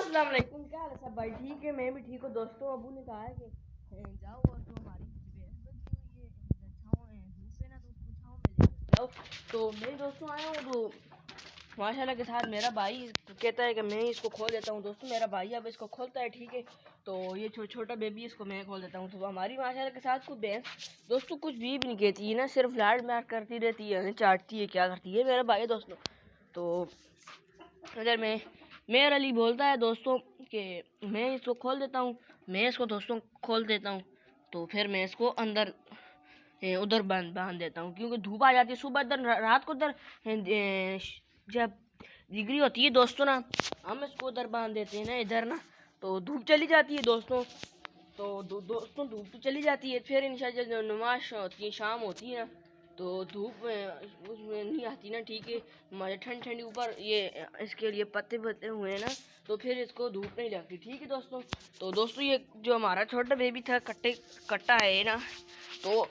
अस्सलाम वालेकुम, क्या हाल है सब भाई? ठीक है, मैं भी ठीक हूँ दोस्तों। अबू ने कहा है कि जाओ और जो हमारी भैंस लगी हुई है छाँव है धूप है ना, तो उसको छाँव में लेकर जाओ। तो मेरे दोस्तों आए हूँ तो माशाल्लाह के साथ मेरा भाई कहता है कि मैं इसको खोल देता हूँ। दोस्तों मेरा भाई अब इसको खोलता है, ठीक है। तो ये छोटा बेबी इसको मैं खोल देता हूँ। तो हमारी माशाल्लाह के साथ कुछ भैंस दोस्तों कुछ भी नहीं कहती है ना, सिर्फ लाड प्यार करती रहती है, चाटती है, क्या करती है मेरा भाई दोस्तों। तो अगर मेयर अली बोलता है दोस्तों कि मैं इसको खोल देता हूँ, मैं इसको दोस्तों खोल देता हूँ, तो फिर मैं इसको अंदर उधर बांध देता हूँ, क्योंकि धूप आ जाती है सुबह इधर, रात को इधर जब डिग्री होती है दोस्तों ना, हम इसको उधर बांध देते हैं ना इधर ना, तो धूप चली जाती है दोस्तों। तो दोस्तों धूप तो चली जाती है, फिर इंशाल्लाह जब नमाज होती है, शाम होती है ना, तो धूप उसमें नहीं आती ना, ठीक है। हमारे ठंडी ऊपर ये इसके लिए पत्ते बते हुए हैं ना, तो फिर इसको धूप नहीं लगती, ठीक है दोस्तों। तो दोस्तों ये जो हमारा छोटा बेबी था कट्टा है ना, तो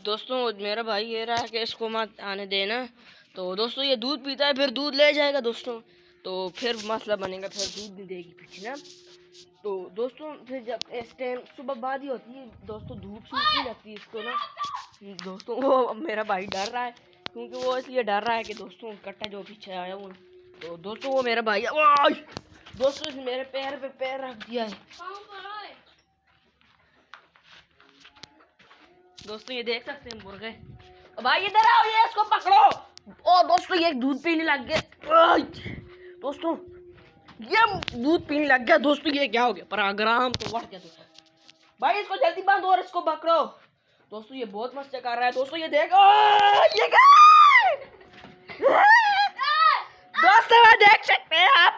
दोस्तों मेरा भाई ये रहा है कि इसको मत आने देना। तो दोस्तों ये दूध पीता है, फिर दूध ले जाएगा दोस्तों, तो फिर मसला बनेगा, फिर दूध नहीं देगी पीछे ना। तो दोस्तों फिर जब इस टाइम सुबह बाद ही होती है दोस्तों, धूप नहीं लगती इसको ना दोस्तों। वो मेरा भाई डर रहा है, क्योंकि वो इसलिए डर रहा है कि दोस्तों कट्टा जो पीछे आया वो, तो दोस्तों वो मेरा भाई दोस्तों इसने मेरे पैर पे पैर रख दिया है दोस्तों, ये देख सकते हैं मुर्गे। भाई इधर आओ, ये इसको पकड़ो। ओ दोस्तों ये दूध पीने लग गया दोस्तों, ये दूध पीने लग गया दोस्तों। ये क्या हो गया, पराग्राम तो बढ़ गया दोस्तों। भाई इसको जल्दी बांधो और इसको पकड़ो दोस्तों, ये बहुत मस्त कर रहा है दोस्तों। ये देखो ये दोस्तों देख सकते हैं आप